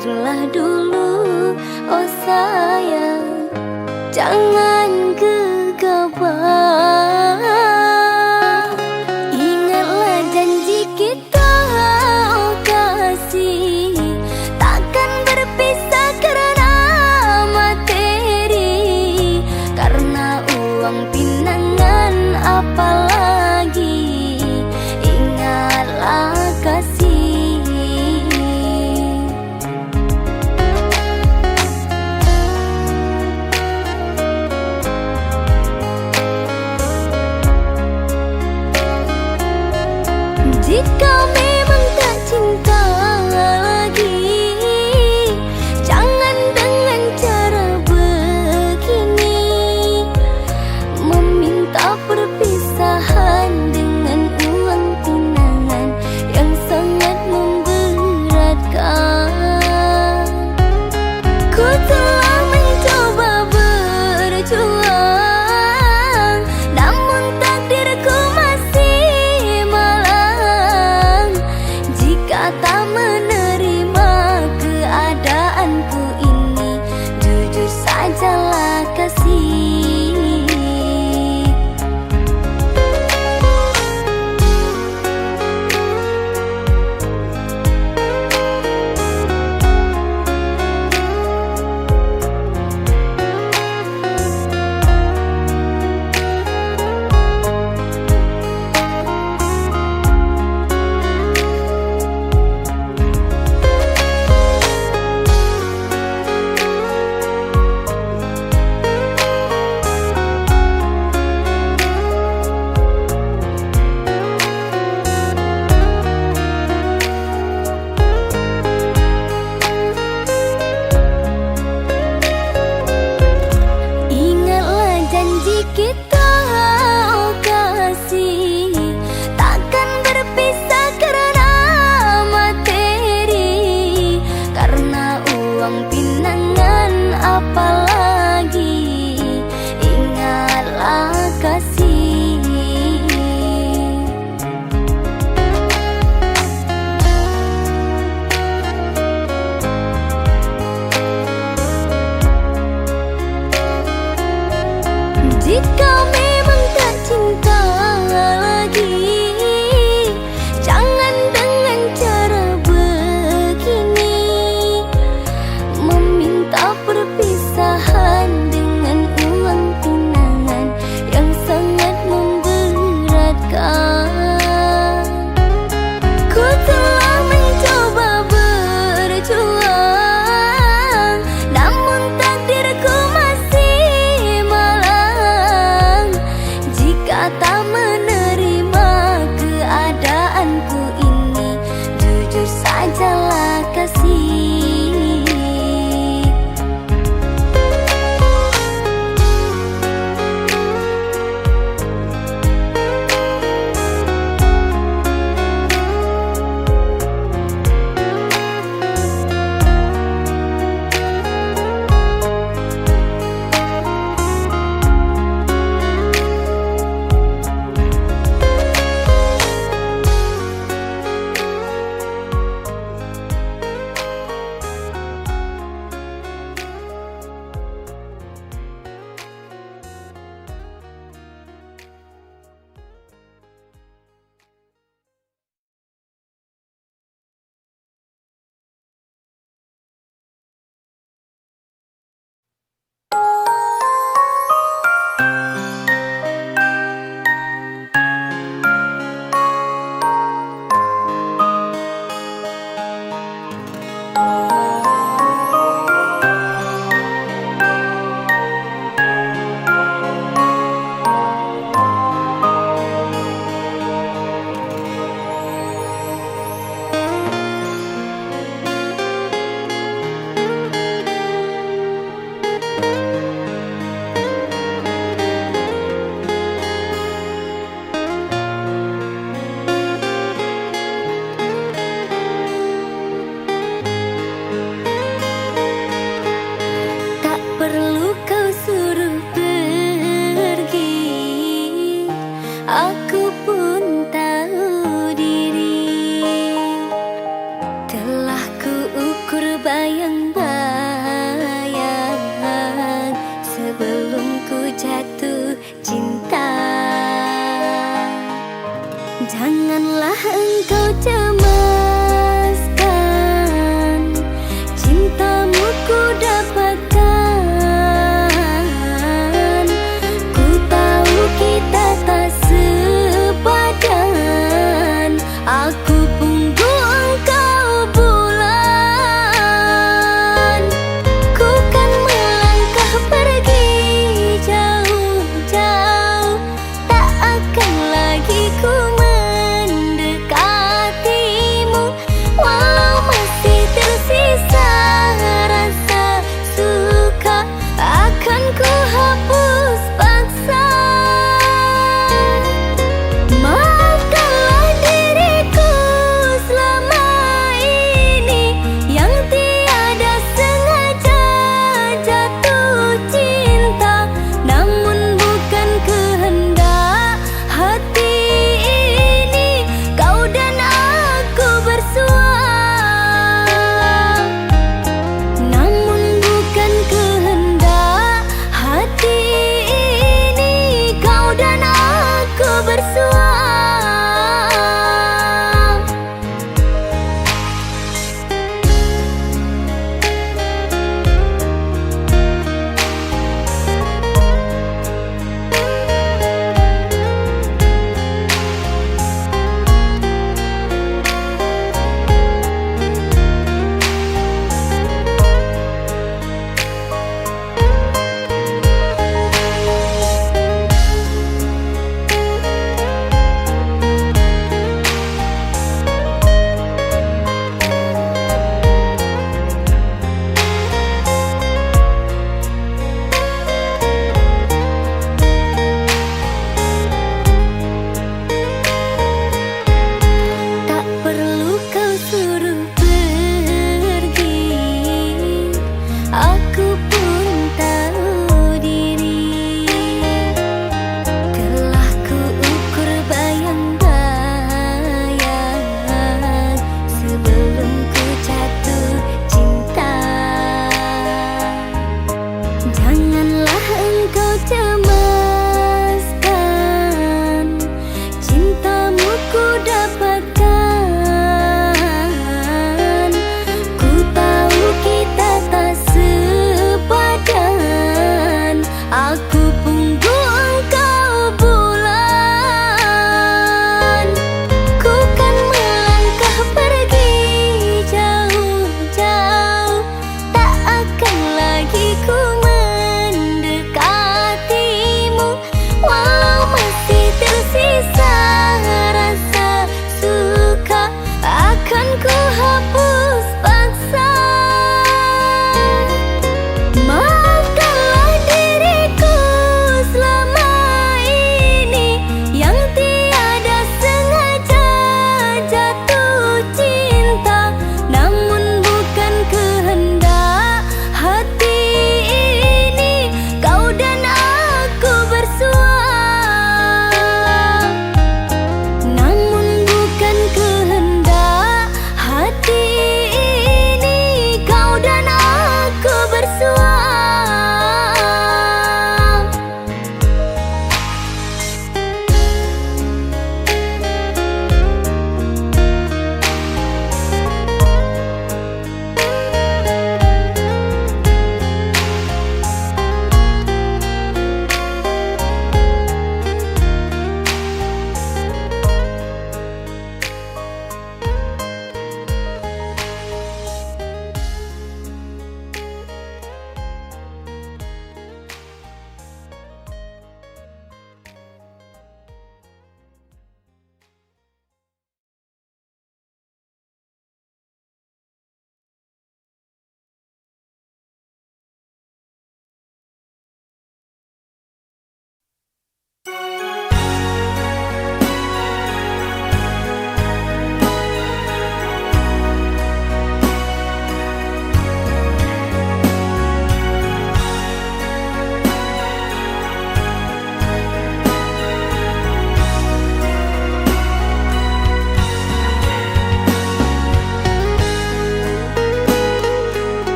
Pikirlah dulu, oh sayang, jangan gegabah. Ingatlah janji kita, oh kasih, takkan berpisah karena materi, karena uang pinangan apalagi. Ingatlah kasih. Jika memang tak cinta lagi, jangan dengan cara begini, meminta perpisahan dengan uang pinangan yang sangat memberatkan. Ku telah mencoba berjuang, namun takdirku masih malang. Jika tak menerima keadaanku ini, jujur sajalah kasih. Kita, oh kasih, takkan berpisah karena materi, karena uang pinangan apalagi. Ingatlah kasih. Jika memang tak cinta lagi, jangan dengan cara begini, meminta perpisahan dengan uang pinangan yang sangat memberatkan. Ku telah mencoba berjuang, namun takdirku masih malang. Jika tak menerima keadaanku ini, jujur sajalah kasih. Aku pun tahu diri, telah ku ukur bayang Janganlah engkau cemaskan, cintamu ku dapatkan. Ku tahu kita tak sepadan, aku punggu engkau bulan. Ku kan melangkah pergi jauh-jauh, tak akan lagi ku mendekatimu. Walau masih tersisa rasa suka, akan ku hapus paksa. Maafkanlah diriku selama ini yang tiada sengaja jatuh cinta, namun bukan kehendak hati ini kau dan aku bersua. Namun bukan kehendak hati ini kau dan aku bersua.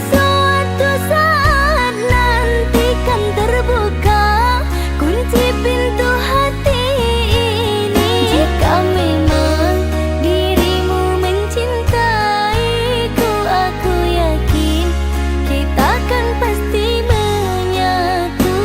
suatu saat nanti kan terbuka kunci pintu hati ini. Jika memang dirimu mencintaiku, aku yakin kita kan pasti menyatu.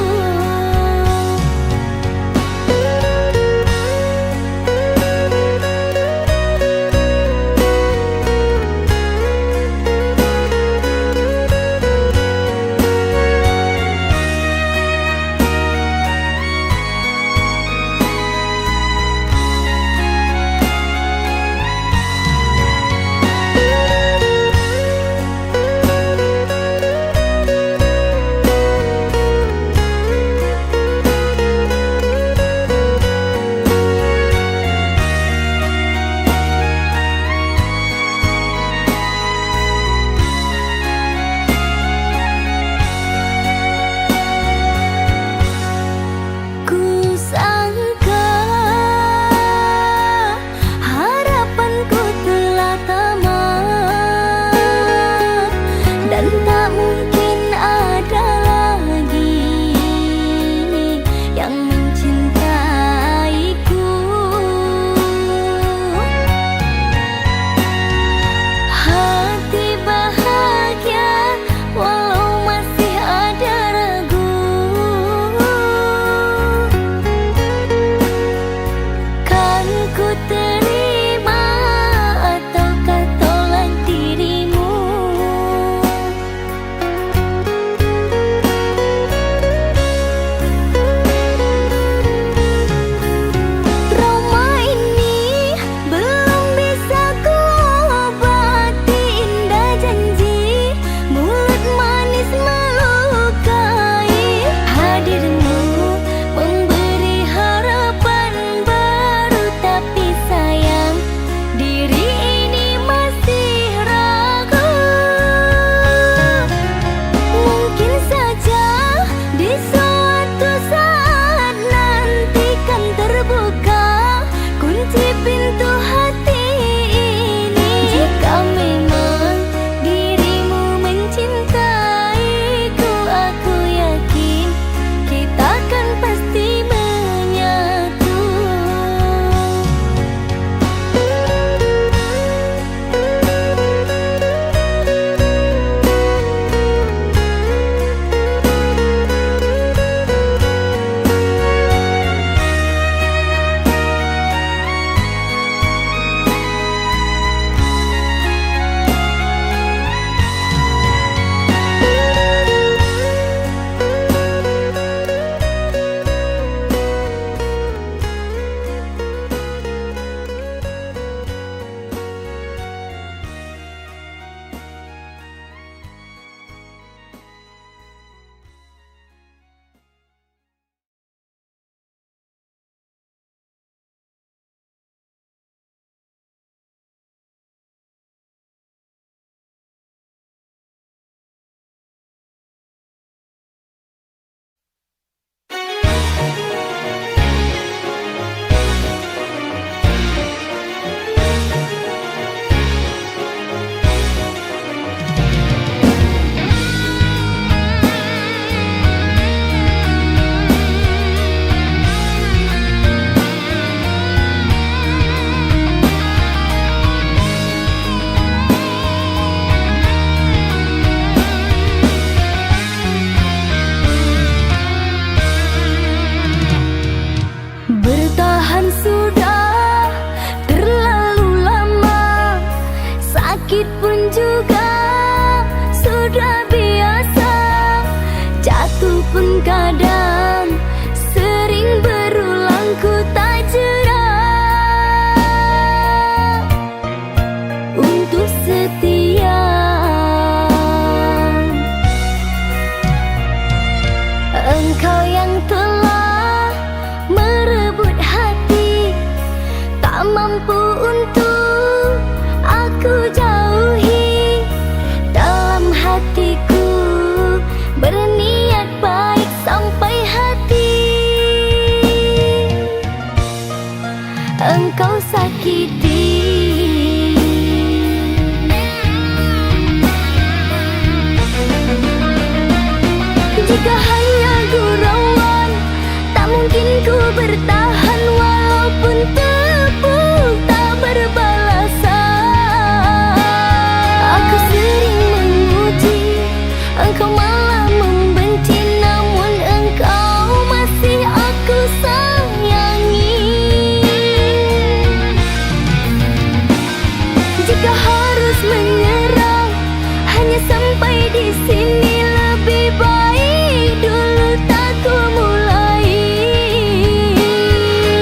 sampai di sini, lebih baik dulu tak ku mulai.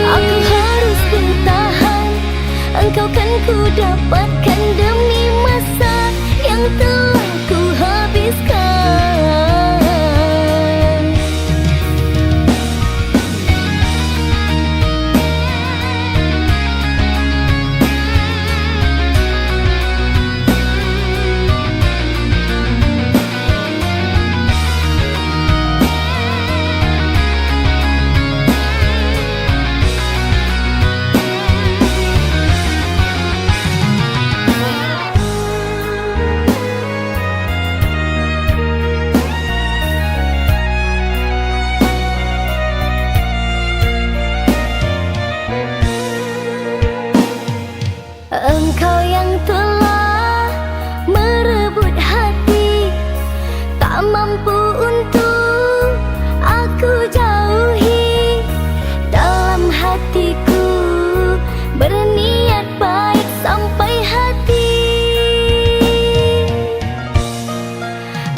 Aku harus bertahan, engkau kan ku dapatkan demi masa yang telah ku habiskan. Engkau yang telah merebut hati, tak mampu untuk aku jauhi. Dalam hatiku berniat baik sampai hati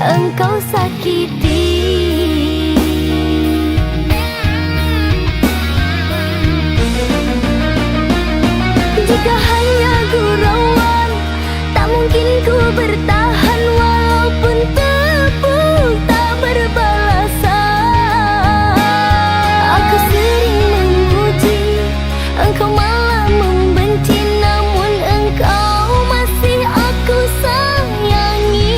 engkau sakiti. Jika hanya gurauan, tak mungkin ku bertahan. Walaupun tepuk tak berbalasan, aku sering memuji, engkau malah membenci. Namun engkau masih aku sayangi.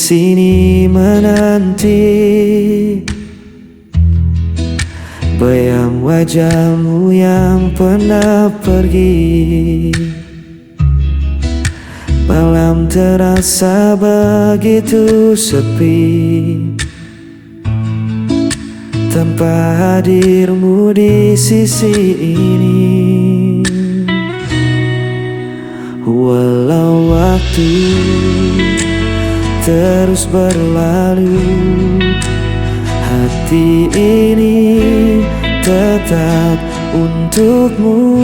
sini menanti bayang wajahmu yang pernah pergi. Malam terasa begitu sepi tanpa hadirmu di sisi ini. Walau waktu terus berlalu, hati ini tetap untukmu.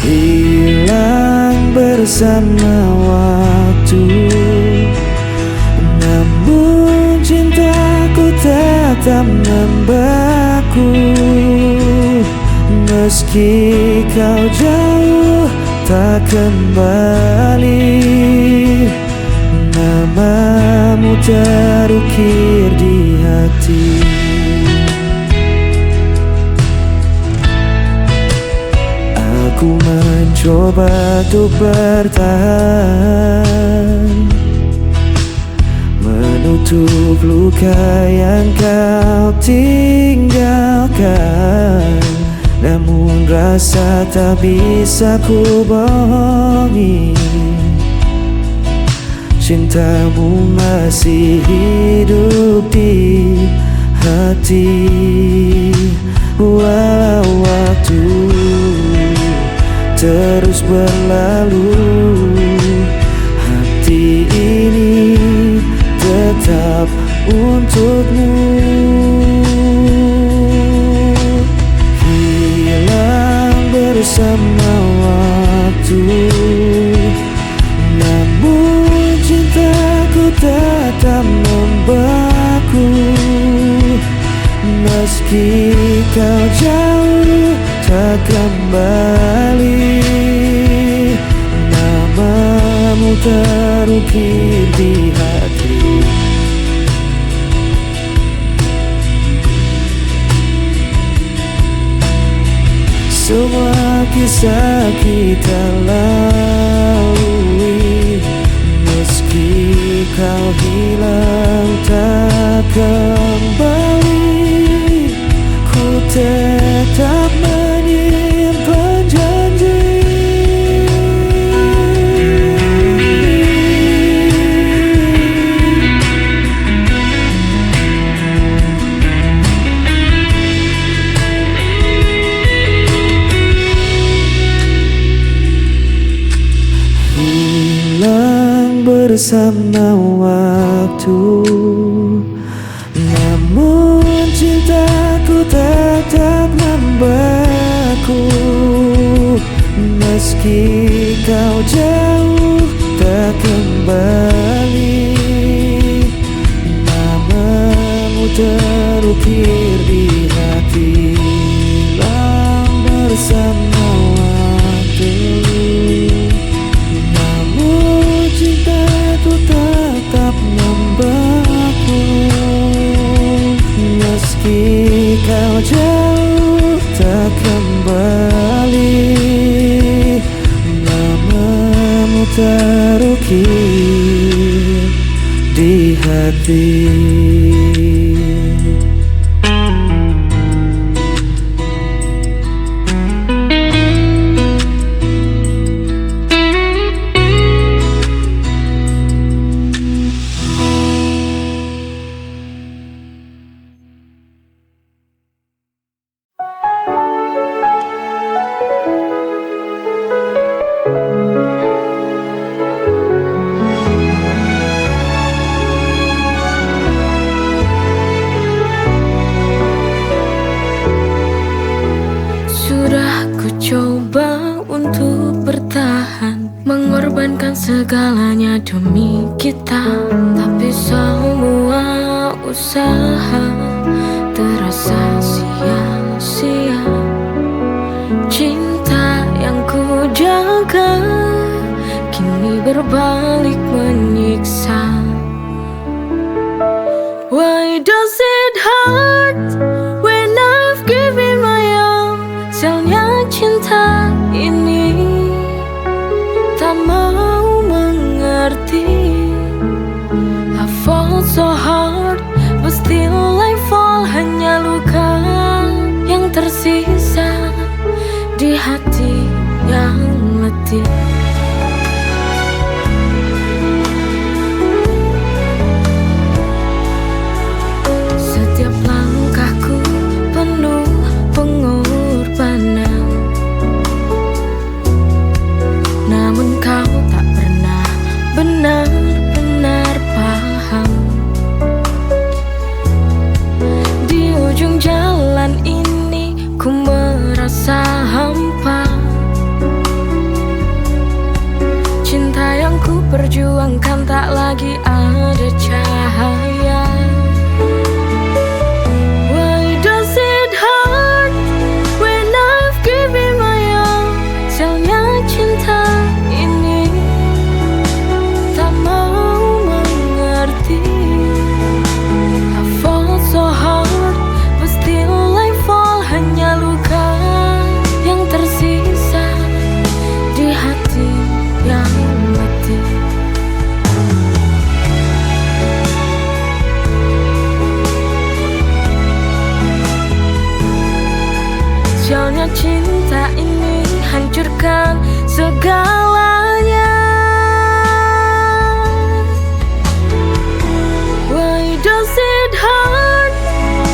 Hilang bersama waktu, namun cintaku tetap membeku. Meski kau jauh tak kembali, namamu terukir di hati. Aku mencoba untuk bertahan, menutup luka yang kau tinggalkan. Namun rasa tak bisa ku bohongi, cintamu masih hidup di hati. Walau waktu terus berlalu, hati ini tetap untukmu. Bersama waktu, namun cintaku tetap membeku. Meski kau jauh tak kembali, namamu terukir di hati. Semua kisah kita lalui, meski kau hilang tak kembali, ku tetap menyimpan janji. Bersama waktu, namun cintaku tetap membeku. Meski kau jauh tak kembali, namamu terukir di hati. Hilang bersama waktu, cintaku tetap membeku. Meski kau jauh tak kembali, namamu terukir di hati. Segalanya demi kita, tapi semua usaha terasa sia-sia. Cinta yang ku jaga kini berbalik menyiksa. Why does it hurt when I've given my all? Sialnya cinta ini tak mau mengalah. Rasanya cinta ini hancurkan segalanya. Why does it hurt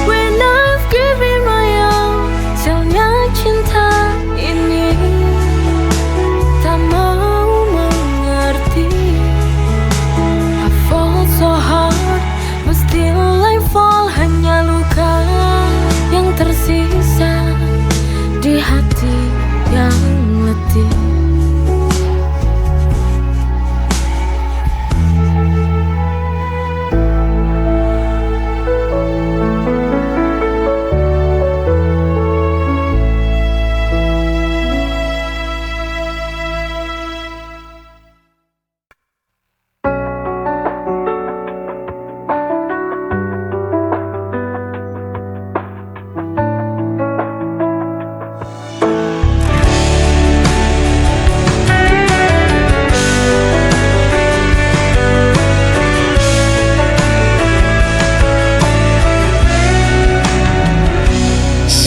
when I've given my all? Sialnya cinta ini tak mau mengerti. I fall so hard, but still I fall. Hanya luka yang tersisa di hati yang letih.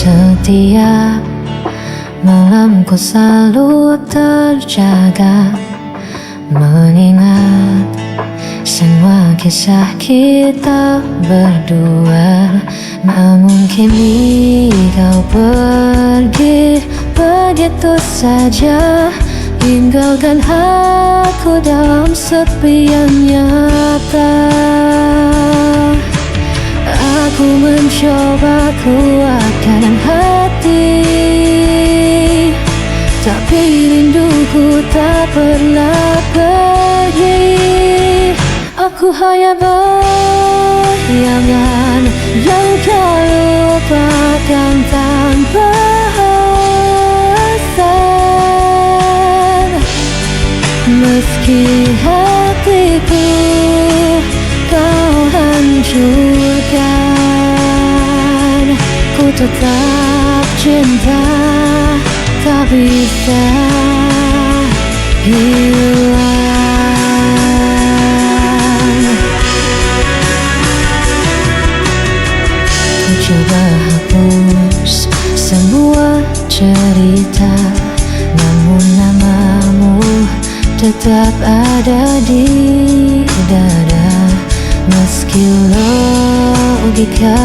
Setiap malamku selalu terjaga, mengingat semua kisah kita berdua. Namun kini kau pergi begitu saja, tinggalkan aku dalam sepi yang nyata. Aku mencoba kuatkan hati, tapi rinduku tak pernah pergi. Aku hanya bayangan yang kau lupakan tanpa alasan. Meski hatiku kau hancurkan, ku tetap cinta, tak bisa hilang. Ku coba hapus semua cerita, namun namamu tetap ada di dada. Meski logika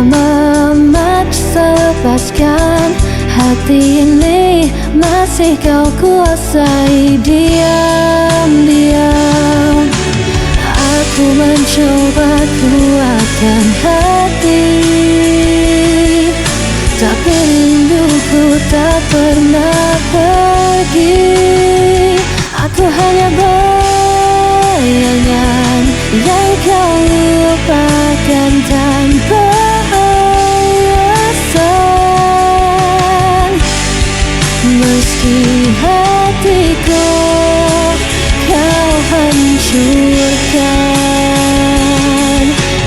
memaksa lepaskan, hati ini masih kau kuasai diam-diam. Aku mencoba kuatkan hati, tapi rinduku tak pernah pergi. Aku hanya bayangan yang kau lupakan tanpa alasan. Meski hatiku kau hancurkan,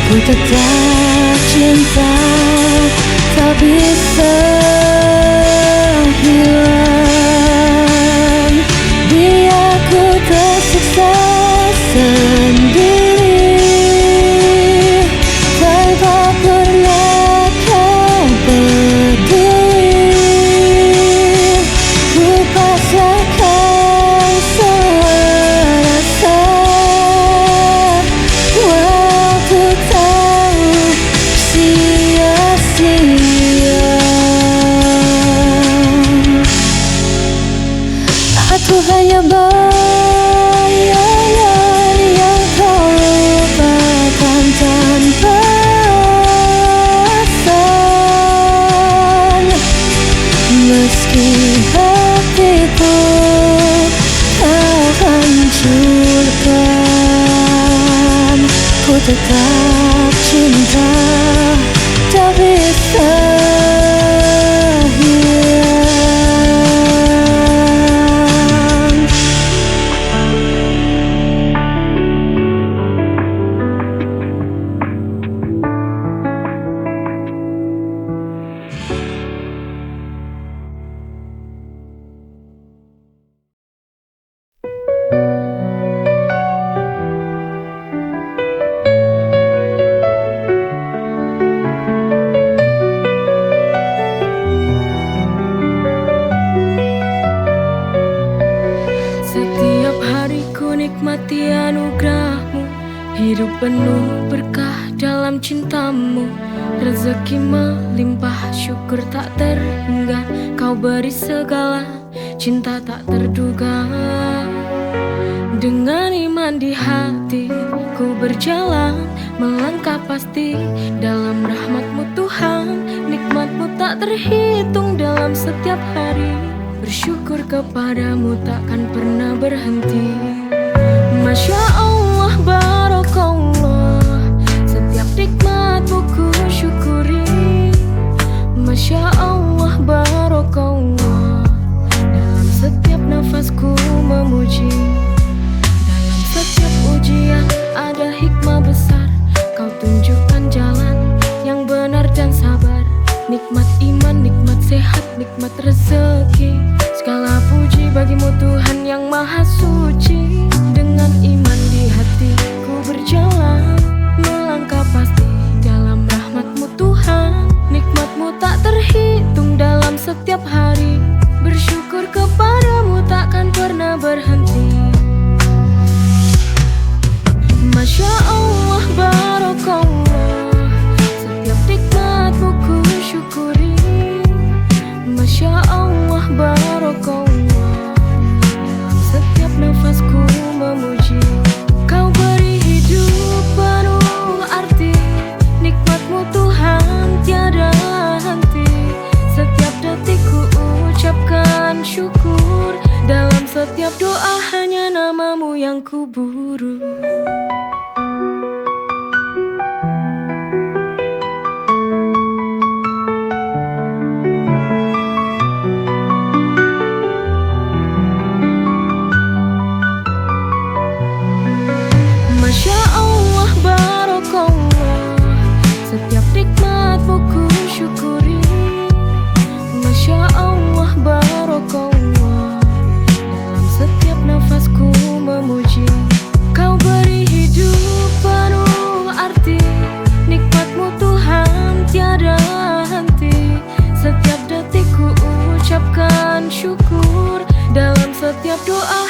ku tetap cinta, tak bisa hilang. Biar ku tersiksa sendiri, tanpa pernah kau peduli. Ku pasrahkan semua rasa, walau ku tahu sia-sia. Aku hanya bayangan yang kau lupakan tanpa alasan. Meski hatiku kau hancurkan, ku tetap cinta, tak bisa hilang. penuh berkah dalam cintamu. Rezeki melimpah, syukur tak terhingga. Kau beri segala, cinta tak terduga. Dengan iman di hati, ku berjalan, melangkah pasti dalam rahmat-Mu Tuhan. Nikmat-Mu tak terhitung dalam setiap hari. Bersyukur kepadamu takkan pernah berhenti. Masya Allah, Barakallah, setiap nikmat-Mu ku syukuri. Masya Allah, Barakallah, dalam setiap nafasku memuji. Dalam setiap ujian ada hikmah besar. Kau tunjukkan jalan yang benar dan sabar. Nikmat iman, nikmat sehat, nikmat rezeki. Segala puji bagimu Tuhan yang maha suci. Dengan iman di hati ku berjalan, melangkah pasti dalam rahmat-Mu Tuhan. Nikmat-Mu tak terhitung dalam setiap hari. Bersyukur kepadamu takkan pernah berhenti. Masya Allah, Barakallah, setiap nikmat-Mu ku syukuri. Masya Allah, Barakallah, dalam setiap nafasku memuji. Kau beri hidup penuh arti. Nikmat-Mu Tuhan tiada henti. Setiap detik ku ucapkan syukur. Dalam setiap doa hanya nama-Mu yang ku buru. Masya Allah, Barakallah, setiap nikmat-Mu ku syukuri. Masya Allah, Barakallah, dalam setiap nafasku memuji. Kau beri hidup penuh arti. Nikmat-Mu Tuhan tiada henti. Setiap detik ku ucapkan syukur. Dalam setiap doa